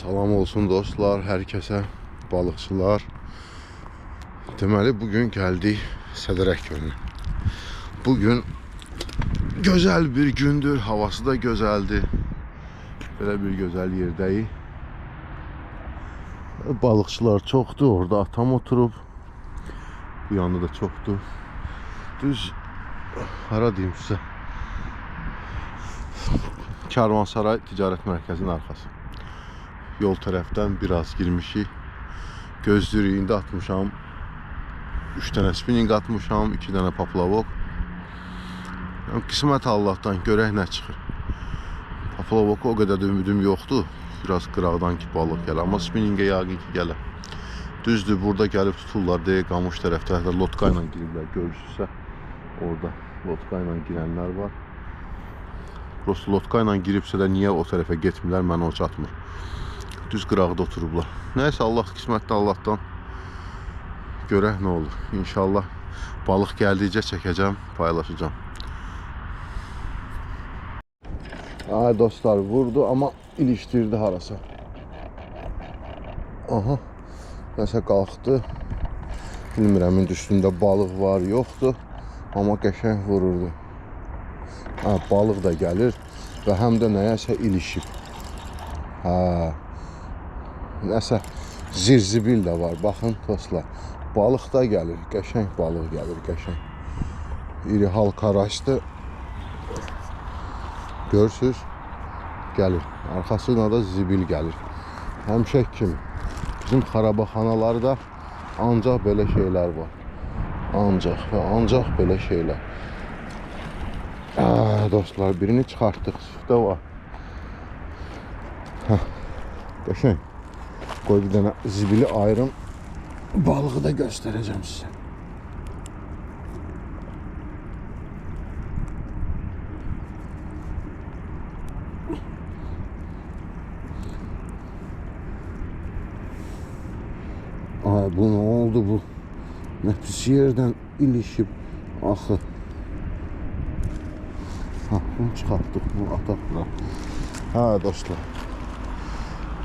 Salam olsun dostlar, herkese, balıkçılar. Deməli bugün geldik Sədərək gölüne. Bugün güzel bir gündür, havası da güzeldi. Böyle bir güzel yerdeyik. Balıkçılar çoktu, orada atam oturup. Bu yanda da çoktu. Düz hara diyeyim size. Karvansaray Ticaret Merkezinin arkası. Yol tərəfdən biraz girmişik. Gözlüyündə atmışam. 3 tane spinning atmışam, 2 tane paplavok. Qismət Allah'tan, görək nə çıxır. Paplavoka o qədər də ümidim yoxdur. Biraz qıraqdan ki balıq gəlir, amma spinningə yəqin ki gələr. Düzdür, burada gəlib tuturlar deyə qamış tərəfdə lotka ilə giriblər. Görürsünüzsə orada lotka ilə girənlər var. Prosta lotka ilə giribsə də niyə o tərəfə getmirlər, mənə o çatmır. Düz qıraqda oturublar. Nəysə, Allah qismətdə Allah'tan. Görək nə olur. İnşallah balıq gəldikcə çəkəcəm, paylaşacağım. Ay dostlar, vurdu amma ilişdirdi harasa. Aha. Nəsə qalxdı. Bilmirəm, üstündə balıq var, yoxdur. Amma qəşəng vururdu. Ha, balıq da gəlir və həm də nəyəsə ilişib. Ha. Nəsə zirzibil də var. Baxın dostlar. Balıq da gəlir. Qəşəng balıq gəlir. Qəşəng. İri halka raşdı. Görürsünüz. Gəlir. Arxasına da zibil gəlir. Həmişək kimi. Bizim xarabaxanalarda ancaq belə şeylər var. Ancaq və ancaq belə şeylər. Dostlar, birini çıxartdıq. Siftə var. Qəşəng. Qoy bir dənə zibili ayırım. Balığı da göstereceğim size. Ay, bu ne oldu bu? Ne pis yerden ilişip axı. Ha, bunu çıxartdıq, bunu ataqlar. Ha dostlar.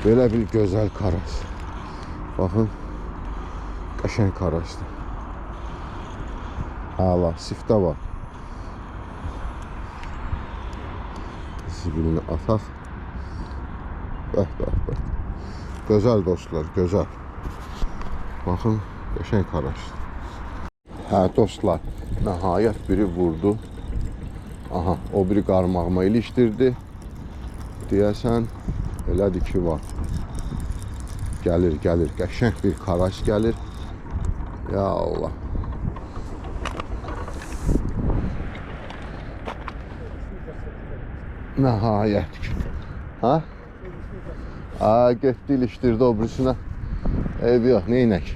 Böyle bir güzel karas. Bakın. Qəşəng karaşdı. Hala, siftə var. Zibilini ataq. Bəh. Gözəl dostlar, gözəl. Baxın, qəşəng karaşdı. Hə dostlar, nəhayət biri vurdu. Aha, o biri qarmağıma ilişdirdi. Deyəsən, elədir ki var. Gəlir, qəşəng bir karaş gəlir. Ya Allah. Nəhayət ki. Ha? Getdi ilişdirdi o birisine. Eybi yox, neynək?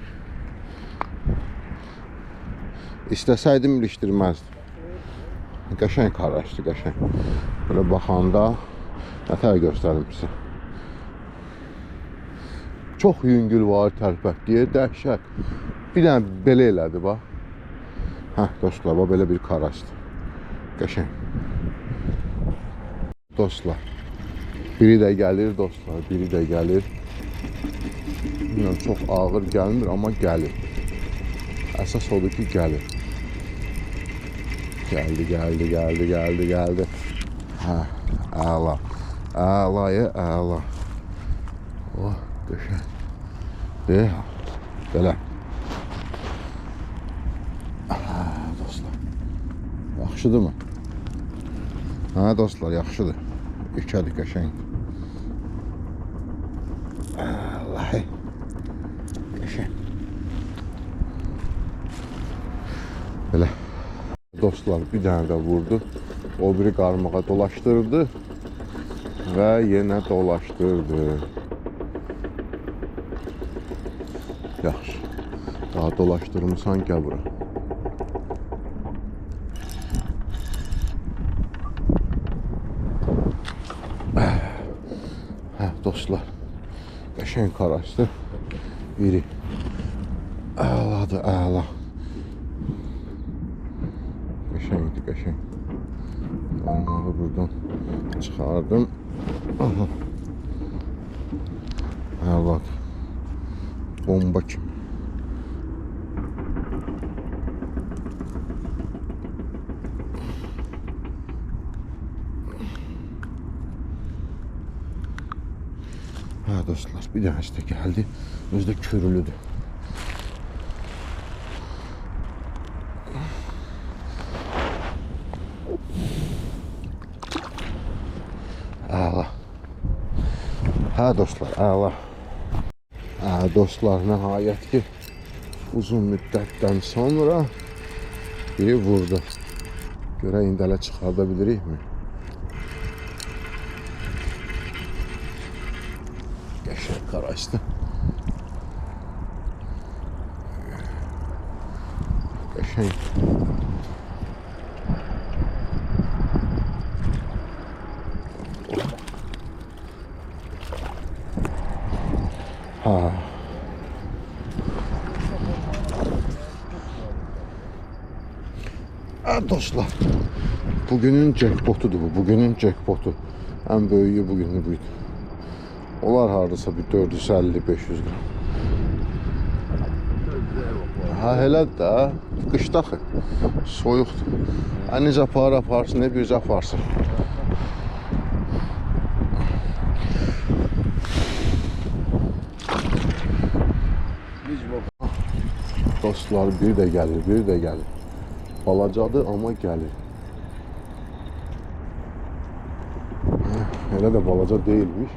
İstəsəydim ilişdirməzdim. Qəşəng karaşdı, qəşəng. Böyle baxanda nətər göstərim sizə. Çox yüngül var tərpətdiyə, dəhşət. Bir dənə belə elədi bax. Hə dostlar, bax belə bir karaşdı. Qəşəng. Dostlar. Biri də gəlir dostlar, biri də gəlir. Bilmirəm, çox ağır gəlmir, amma gəlir. Əsas odur ki, gəlir. Gəldi. Hə, əla. Əlaya, əla. Oh, qəşəng. Belə. Dostlar. Yaxşıdır mı? Hə dostlar, yaxşıdır. Yükədir, qəşəng. Allahi. Qəşəng. Belə. Dostlar, bir dənə də vurdu. O biri qarmağa dolaşdırdı və yenə dolaşdırdı. Yaxşı. Daha dolaşdırmışsan, gəl bura. Dostlar, qəşəng karaşdı. İri. Əladır, əla. Qəşəngdir, qəşəng. Onları buradan çıxardım. Aha. Ha bak. Bomba kimi. Ha dostlar, bir tanesi de geldi. Özü de körülüdür. Ağla. Ha dostlar, ağla. Ha dostlar, nəhayət ki uzun müddətdən sonra biri vurdu. Görək indi hələ çıxarda bilirikmi? Qəşəng qaraşdı. Qəşəng. Ha. Ha dostlar. Bugünün jackpotudur bu. Bugünün jackpotu. En böyüğü bugünü buydu. Olar hardasa bir 450-500 gram. Ha hele de qışda axı. Soyuqdur. Ha necə aparsın, ne bir aparsın. Dostlar, bir de gelir, bir de gelir. Balacadır ama gelir. Hele de balaca değilmiş.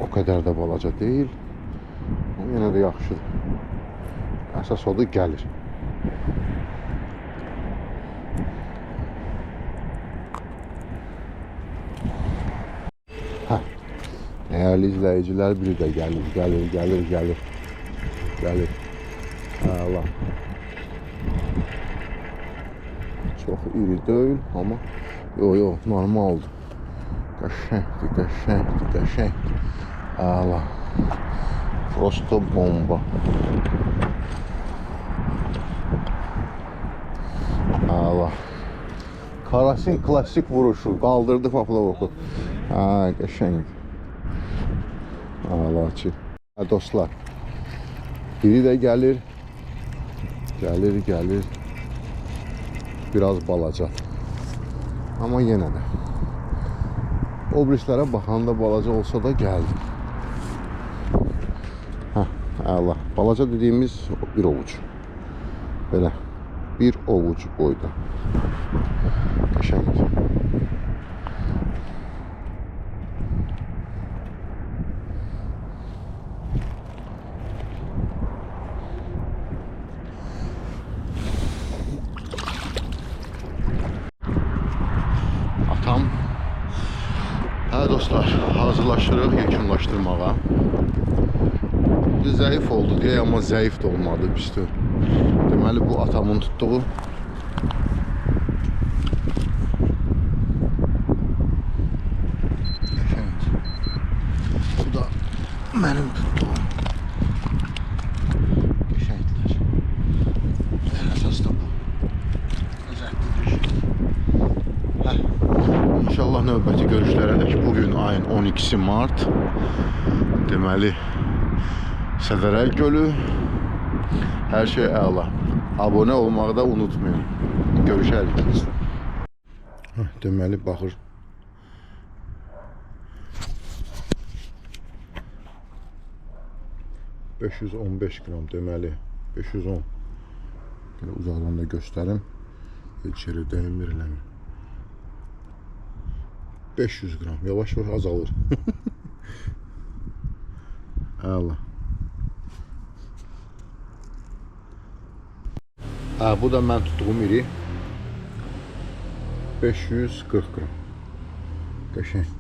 O kadar da balaca değil. Ama yine de yaxşıdır. Əsas odur gelir. Değerli izleyiciler, biri de gelir. Allah. Çok iri değil ama yo normaldir. Qəşəngdir. Allah. Prosto bomba. Allah. Karasin klasik vuruşu kaldırdı Paplavoku. Ha, qəşəng. Allah ki. Ha dostlar. Biri de gelir. Biraz balaca. Ama yine de. Obrislere bakanda balaca olsa da geldi. Allah. Balaca dediğimiz bir ovuç. Böyle bir ovuç boyda. Qəşəng. Atam. Ha dostlar, hazırlaşırıq yekunlaşdırmağa. Zəif oldu diye ama zəif de olmadı pisdir. Deməli bu atamın tutduğu. Bu da benim tuttuğum. Qəşəngdir. Əsas da bu. İnşallah növbəti görüşlərədək bugün ayın 12 Mart. Deməli Sədərək Gölü. Her şey əla. Abone olmağı da unutmayın. Görüşərik. Deməli baxır. ...515 gram deməli. 510. Belə uzaqdan da göstərim. Heç yerə dəymir eləmir. 500 gram. Yavaş azalır. Allah. Bu da mən tutduğum iri. 540 gram. Qəşəng.